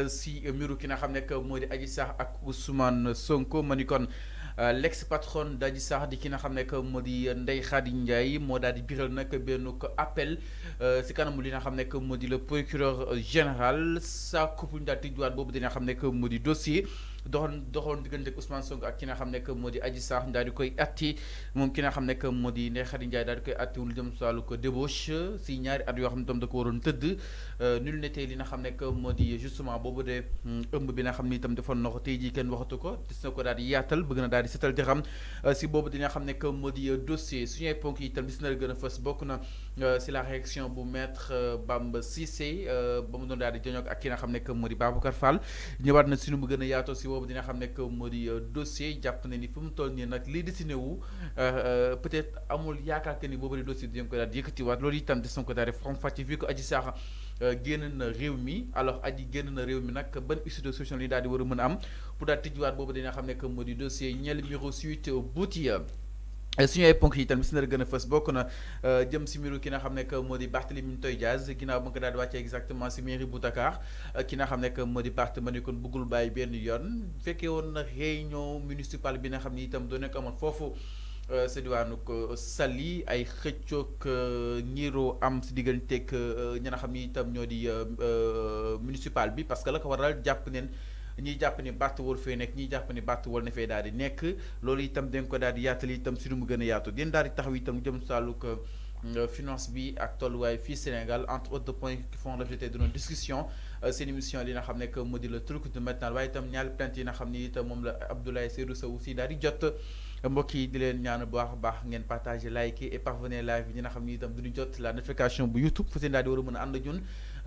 si mbiru ki nga xam ne moo di Adji Sarr ak Ousmane Sonko ma ni kon l'ex patron d'Adji Sarr di ki nga xam ne moo di Ndeye Khady Ndiaye moo daal di biral nag benn ko appel si kanamu li nga xam ne moo di le procureur général sa couple ñu daal tijjuwaat boobu dina xam ne moo di dossier doxoon diggante Ousmane Sonko ak ki nga xam ne moo di Adji Sarr daal di koy atti moom ki nga xam ne moo di Ndeye Khady Ndiaye daal di koy atti lu jëm si wàllu ko débauche si ñaari at yoo xam ne tam da ko waroon tëdd nul n'était li nga xam ne moo di justement boobu de ëmb bi nga xam ni itam defoon na ko tey jii kenn waxatu ko gis na ko daal di yaatal bëgg na daal di setal di xam si boobu dina xam ne moo di dossier suñu ay ponk yi itam gis na la gën a fës bokk na si la réaction bu maître Bamba Cissé ba mu doon daal di joñoog ak ki nga xam ne moo di Babacar Fall ñëwaat na si nu mu gën a yaatoo si boobu dina xam ne moo di dossier jàpp na ni fu mu toll nii nag lii dessiné wu peut-être amul yaakaar que ni boobu di dossier dinañ ko daal di yëkkatiwaat loolu itam des na ko daal di faram-fàcce vu que Adji Sarr génn na réew mi alors Adji génn na réew mi nag ban issue de solution li daal di war a mën a am pour daal tijjiwaat boobu dina xam ne moo di dossier ñeel miro suite buuti suñu ay ponk yi itam si na gën a fës bokk na jëm si mbiru ki nga xam ne moo di Barthélémy Toye Dias ginnaaw ba nga ko daal di wàccee exactement si mairie bu Dakar ki nga xam ne moo di Barth ma ne kon bëggul bàyyi benn yoon fekkee woon na réunion municipale bi nga xam ni itam doo nekk amoon foofu sa diwaanu ko Saly ay xëccoog ñiiroo am si digganteeg ñi nga xam ni itam ñoo di municipal bi parce que la ko waral jàpp neen ñiy jàpp ni Barth wol fee nekk ñiy jàpp ni Barth wol na fee daal di nekk loolu itam dañ ko daal di yaatal itam si nu mu gën a yaatu den daal di taxaw itam jëm sàllu ko finance bi ak tolluwaay fii Sénégal entre autres points qui font l'objet de nos discussions seen émission li nga xam ne moo di le truc de maintenant waaye itam ñaari plainte yi nga xam ni itam moom la Abdoulaye Seydou Sow aussi daal di jot mbokk yi di leen ñaan bu baax a baax ngeen partager like et parvenir live bi ñi nga xam ni itam duñu jot la notification bu YouTube fu seen daal di war a mën a ànd ñun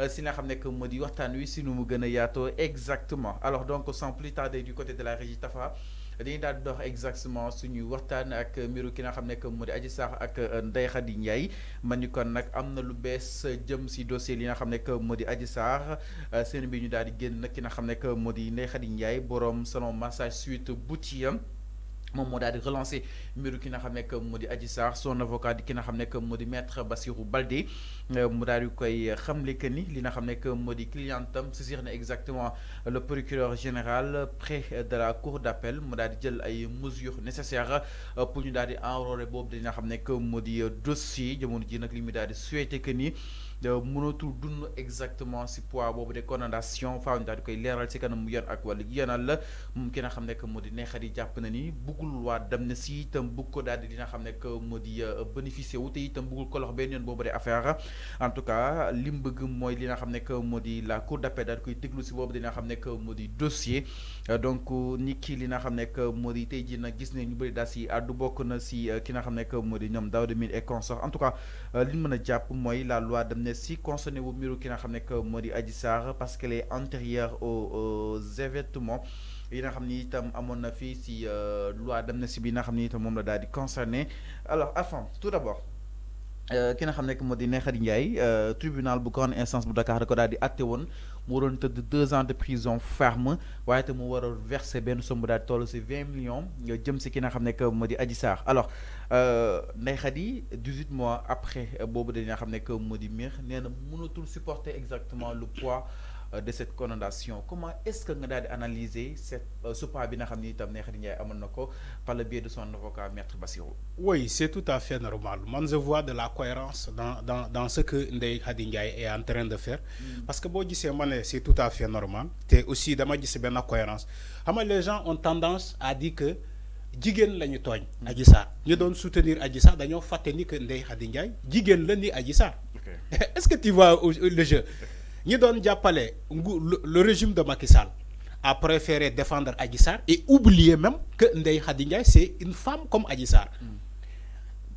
si nga xam ne moo di waxtaan wi si nu mu gën a yaatoo exactement alors donc sans plus tarder du côté de la régie Tafa dañuy daal di dox exactement suñuy waxtaan ak mbiru ki nga xam ne moo di Adji Sarr ak Ndeye Khady Ndiaye man ni kon nag am na lu bees jëm si dossier li nga xam ne moo di Adji Sarr seen bi ñu daal di génn nag ki nga xam ne moo di Ndeye Khady Ndiaye borom salon massage suite Boutiam moom moo daal di relancer mbiru ki nga xam ne moo di Adji Sarr son avocat di ki nga xam ne moo di maître Bassirou Baldé mu daal di koy xamle que ni li nga xam ne moo di clientam saisir na exactement le procureur général près de la cour d'appel mu daal di jël ay mesures nécessaires pour ñu daal di enrôler boobu li nga xam ne moo di dossier jamono ji nag li mu daal di souhaité que ni mënatul dund exactement si poids boobu de condamnation faaw ñu daal di koy leeral si kanam yoon ak wàllu yoonal la moom ki nga xam ne moo di Ndeye Khady jàpp na ni buggul waa dem na si itam bugg ko daal di dina xam ne moo di bénéficier wu te itam buggul ko lox benn yoon boobu de affaire en tout cas li mu bëgg mooy li nga xam ne moo di la cour d'appel daal di koy déglu si boobu dina xam ne moo di dossier donc ni kii li nga xam ne moo di tey jii nag gis ne ñu bëri daal si àddu bokk na si ki nga xam ne moo di ñoom Daouda Mine et consort en tout cas li ñu mën a jàpp mooy la loi dem na si concerné wu mbiru ki nga xam ne moo di Adji Sarr parce qu'elle est antérieure aux événements yi nga xam ni itam amoon na fii si loi d'amnistie bi nga xam ni itam moom la daal di concerné alors avant tout d'abord ki nga xam ne moo di Ndeye Khady Ndiaye tribunal bu grande instance bu Dakar da ko daal di àtte woon mu waroon tëdd 2 ans de prison ferme waaye te mu war a verser benn somme bu daal di toll si 20 millions jëm si ki nga xam ne moo di Adji Sarr alors Ndeye Khady 18 mois après boobu dañu xam ne moo di miir nee na mënatul supporter exactement le poids de cette condamnation comment est-ce que nga daal di analyser ce poids bi nga xam ni itam Ndeye Khady Ndiaye amoon na ko par le biais de son avocat maître Bassirou. Oui, c'est tout à fait normal. Moi, je vois de la cohérence dans ce que Ndeye Khady Ndiaye est en train de faire. Parce que bon, c'est tout à fait normal. Et aussi, dama gis ben la cohérence. Les gens ont tendance à dire que jigen lañu togn Adji Sarr ñu doon soutenir Adji Sarr dañoo faté ni que Ndeye Khady Ndiaye jigen la ni Adji Sarr. Est-ce que tu vois le jeu? Ñi doon jappalé le régime de Macky Sall a préféré défendre Adji Sarr et oublier même que Ndeye Khady Ndiaye c'est une femme comme Adji Sarr.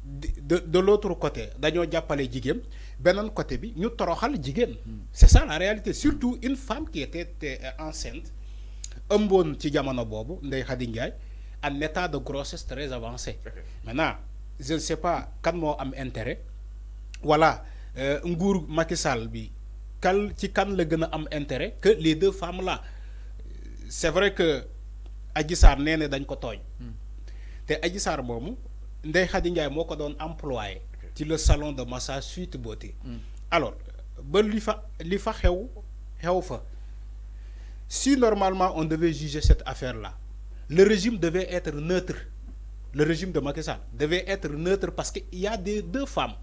De l'autre côté dañoo jappalé jigéen benen côté bi ñu toroxal jigéen. C'est ça la réalité, surtout une femme qui était enceinte ëmboon ci jamono bobu Ndeye Khady Ndiaye en état de grossesse très avancé. Maintenant je ne sais pas kan mo am intérêt voilà nguur Macky Sall bi ci kan la gëna am intérêt que les deux femmes là. C'est vrai que Adji Sarr nee na dañ ko tooñ te Adji Sarr moomu Ndeye Khady Ndiaye moo ko doon employé ci le salon de massage Sweet Beauté. Alors ba li fa xew fa si normalement on devait juger cette affaire-là, le régime devait être neutre. Le régime de Macky Sall devait être neutre parce qu'il y a deux femmes.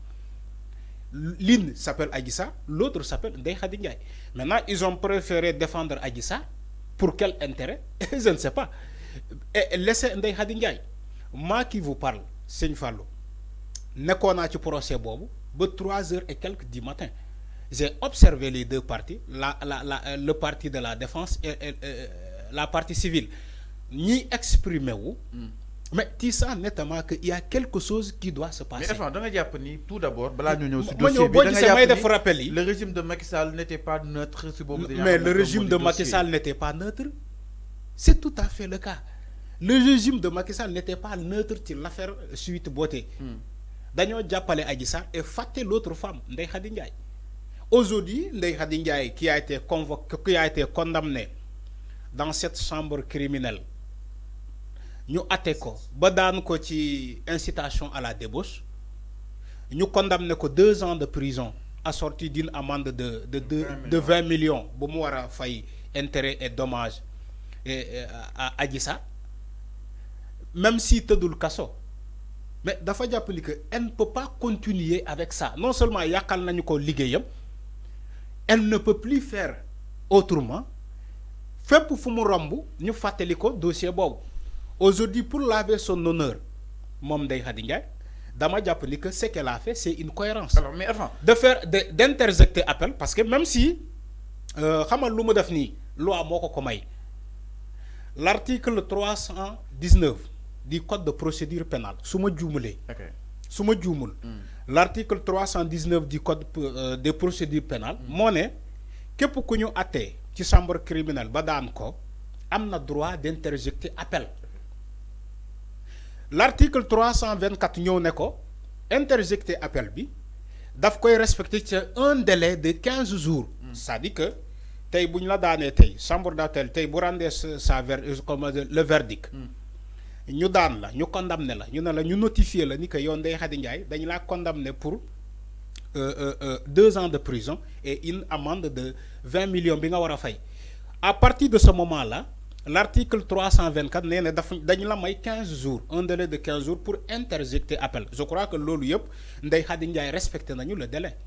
L'une s'appelle Adji, l'autre s'appelle Ndeye Khady Ndiaye. Maintenant, ils ont préféré défendre Adji. Pour quel intérêt? Je ne sais pas. Et laissez Ndeye Khady Ndiaye. Moi qui vous parle, Seigne Fallou, nekkoon naa ci procès boobu ba 3h et quelques du matin. J'ai observé les deux parties, le parti de la défense et la partie civile. Ni exprimé où, mais tu sens nettement qu'il y a quelque chose qui doit se passer. Mais enfin, dans le tout d'abord, le régime de Macky Sall n'était pas neutre. Mais le régime de Macky Sall n'était pas neutre. C'est tout à fait le cas. Le régime de Macky Sall n'était pas neutre sur l'affaire Suite Beauté. Daniel Diapale Adjissa et faté l'autre femme, Ndeye Khady Ndiaye. Aujourd'hui, Ndeye Khady Ndiaye qui a été condamné dans cette chambre criminelle, nous attaquons, badane ko ci incitation à la débauche, nous condamnons ko 2 ans de prison assorti d'une amende de 20 millions, pour moi failli intérêt et dommages à Adjissa. Même si tu as le casso. Mais dafa jàpp ni que elle ne peut pas continuer avec ça. Non seulement yakal nañu ko liggéeyam, elle ne peut plus faire autrement. Fépp fu mu romb ñu fàttali ko dossier boobu. Aujourd'hui, pour laver son honneur, moom Ndeye Khady Ndiaye, dama jàpp ni que ce qu'elle a fait, c'est une cohérence. Alors, mais enfin, d'interjecter appel, parce que même si xamal lu mu def nii loi moo ko may, l'article 319 du code de procédure pénale, l'article 319 du code de procédure pénale, monnaie, que pour que nous atte ci chambre criminelle ba daan ko amna droit d'interjecter appel. L'article 324 ñëw ne ko interjecter appel bi daf koy respecter ci un délai de 15 jours. C'est-à-dire que tay buñ la daané tay chambre d'appel tay bu rendé le verdict. Ñu daan la ñu condamné la ñu ne la ñu notifier la ni que yow Ndeye Khady Ndiaye dañ la condamné pour 2 ans de prison et une amende de 20 millions bi nga wara fay. À partir de ce moment-là, l'article 324 nee na dañ la may 15 jours, un délai de 15 jours pour interjecter appel. Je crois que lolu yep Ndeye Khady Ndiaye respecté nañu le délai.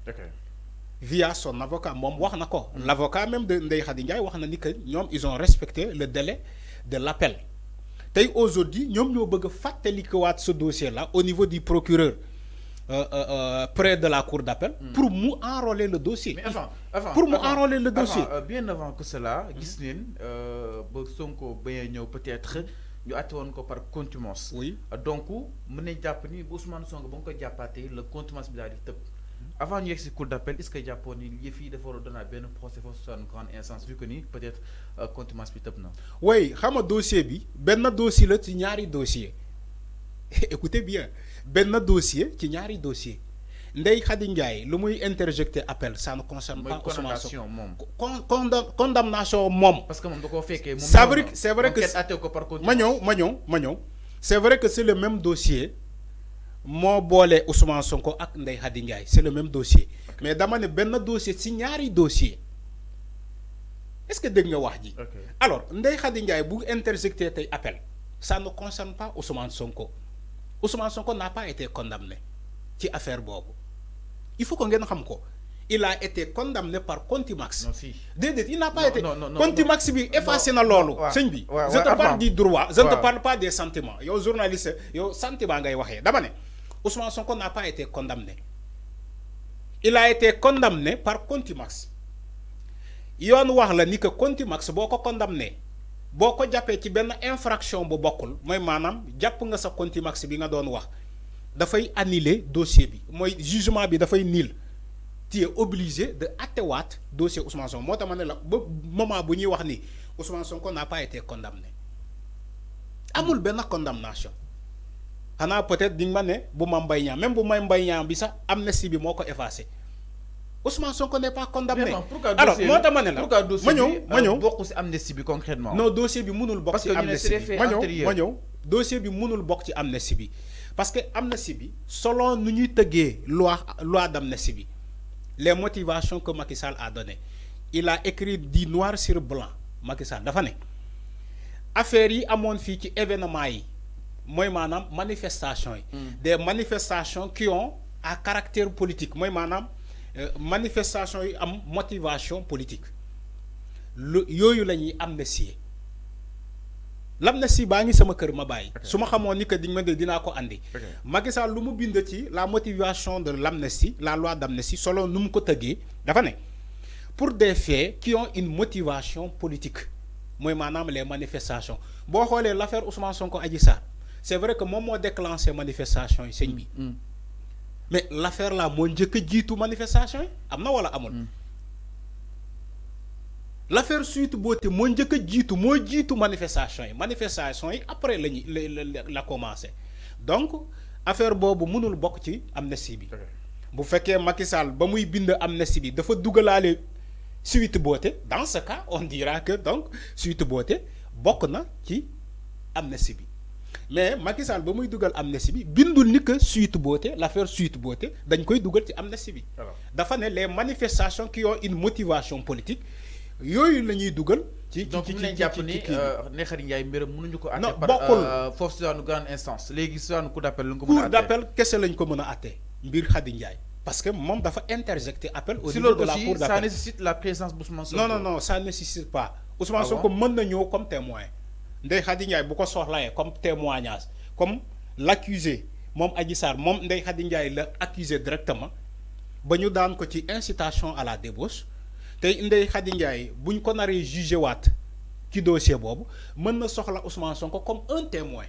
Via son avocat mom wax nako. L'avocat même de Ndeye Khady Ndiaye wax na ni que ñom ils ont respecté le délai de l'appel. Aujourd'hui, nous avons fait ce dossier-là au niveau du procureur près de la cour d'appel pour nous enrôler le dossier. Mais enrôler le dossier. Bien avant que cela, Sonko peut-être nous attendons par contumace. Oui. Donc, nous avons Ousmane Sonko le contumace. Avant de la cour d'appel, est-ce que les Japonais ont donné un procès sur une grande instance vu que peut-être contumace bi tëb na. Oui, xam nga dossier bi benn dossier la ci ñaari dossier. Écoutez bien, benn dossier ci ñaari dossier. Ndeye Khady Ndiaye lu muy interjecter appel ça ne concerne pas Ousmane Sonko. Condamnation mom. Parce que mom da ko féké mom. C'est vrai que ma ñëw. C'est vrai que c'est le même dossier. Mo bolé Ousmane Sonko ak Ndeye Khady Ndiaye, c'est le même dossier. Mais dama né benn dossier ci ñaari dossier. Est-ce que dégg nga wax ji? Alors, Ndeye Khady Ndiaye bu interjecter tay appel, ça ne concerne pas Ousmane Sonko. Ousmane Sonko n'a pas été condamné ci affaire bobu. Il faut que ngeen xam ko. Il a été condamné par contumace. Non si. Dédé, il n'a pas été contumace bi effacé na lolu. Seigne bi. Je te parle du droit, je ne te parle pas des sentiments. Yo journaliste, yo sentiment ngay waxé. Dama né Ousmane Sonko n'a pas été condamné. Il a été condamné par contumace. Yoon wax la ni que contumace boko condamné boko jappé ci ben infraction bu bokul moy manam japp nga sa contumace bi nga doon wax da fay annuler dossier bi moy jugement bi da fay nul. Tu es obligé de attewaat dossier Ousmane Sonko moo tax ma ne la ba moment bu ñuy wax ni Ousmane Sonko n'a pas été condamné amul ben condamnation. Xanaa peut-être di nga ma ne bu Mame Mbaye Niang même bu Mame Mbaye Niang bi sax amnistie bi moo ko effacé. Ousmane Sonko n'est pas condamné. Alors, moi, pourquoi dossier bi bokk ci amnistie bi concrètement? Non, dossier bi mënul bokk ci amnistie bi. Ma ñëw dossier bi mënul bokk ci amnistie bi. Parce que amnistie bi selon nu ñuy tëggee loi d'amnistie bi, les motivations que Macky Sall a donné, il a écrit du noir sur blanc. Macky Sall dafa ne affaire yi amone fi ci événement yi moy manam manifestation yi. Des manifestations qui ont à caractère politique moy manam manifestation yi am motivation politique yoyu lañuy amnistier l'amnistie baa ngi sama kër ma bàyyi. su ma xamoon ni que diñ ma de dinaa ko andi. Macky Sall lu mu bind ci la motivation de l'amnistie la loi d'amnistie selon nu mu ko tëggee dafa ne pour des faits qui ont une motivation politique mooy maanaam les manifestations boo xoolee l'affaire Ousmane Sonko Adji Sarr c'est vrai que moom moo déclenché manifestation yi sëñ bi. Mais l'affaire là moo njëkk a jiitu manifestation yi am na wala amul. L'affaire Sweet Beauté moo njëkk a jiitu moo jiitu manifestation yi après la commencé donc affaire boobu mënul bokk ci amnistie bi. bu fekkee Macky Sall ba muy bind amnistie bi dafa dugalaale Sweet Beauté dans ce cas on dira que donc Sweet Beauté bokk na ci amnistie bi mais Macky Sall ba muy dugal amnistie bi bindul ni que Sweet Beauté l'affaire Sweet Beauté dañ koy dugal ci amnistie bi. dafa ne les manifestations qui ont une motivation politique. Yooyu la ñuy dugal ci donc ñu leen jàpp ni Ndeye Khady Ndiaye mbiram mënuñu ko àtte par force de grande instance léegi soit cour d'appel lu ko cour d'appel kese lañ ko mën a àtte mbir Khady Ndiaye parce que moom dafa interjecté appel au niveau de la cour d'appel. Ça nécessite la présence d'Ousmane Sonko. Non ça nécessite pas Ousmane Sonko mën na ñëw comme témoin Ndeye Khady Ndiaye bu ko soxlayee comme témoignage comme l'accusé moom Adji Sarr moom Ndeye Khady Ndiaye la accusé directement ba ñu daan ko ci incitation à la débauche tey Ndeye Khady Ndiaye buñ ko naree jugé waat ci dossier boobu mën na soxla Ousmane Sonko comme un témoin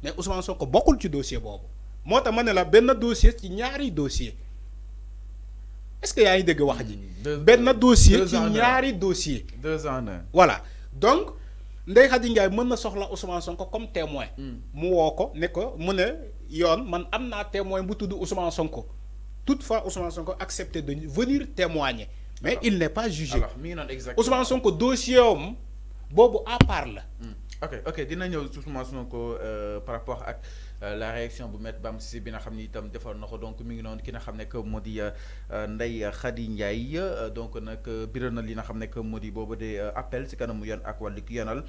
mais Ousmane Sonko bokkul ci dossier boobu moo tax ma ne la benn dossier ci ñaari dossier est-ce que yaa ngi dégg wax ji. benn dossier ci ñaari dossier. 2 ans. Voilà donc Ndeye Khady Ndiaye mën na soxla Ousmane Sonko comme témoin. mu woo ko ne ko mu ne yoon man am naa témoin bu tudd Ousmane Sonko toutefois Ousmane Sonko accepté de venir témoigner. Mais il n'est pas jugé. Alors, Ousmane Sonko dossier bobu à part la. Ok dina ñëw Ousmane Sonko par rapport ak la réaction bu Maître Bamba Cissé bi nga xamni itam defoon na ko donc mi ngi non ki nga xam ne que moo di Ndeye Khady Ndiaye donc nag biral na li nga xam ne que moo di boobu de appel ci kanamu yoon ak wàllu yoonal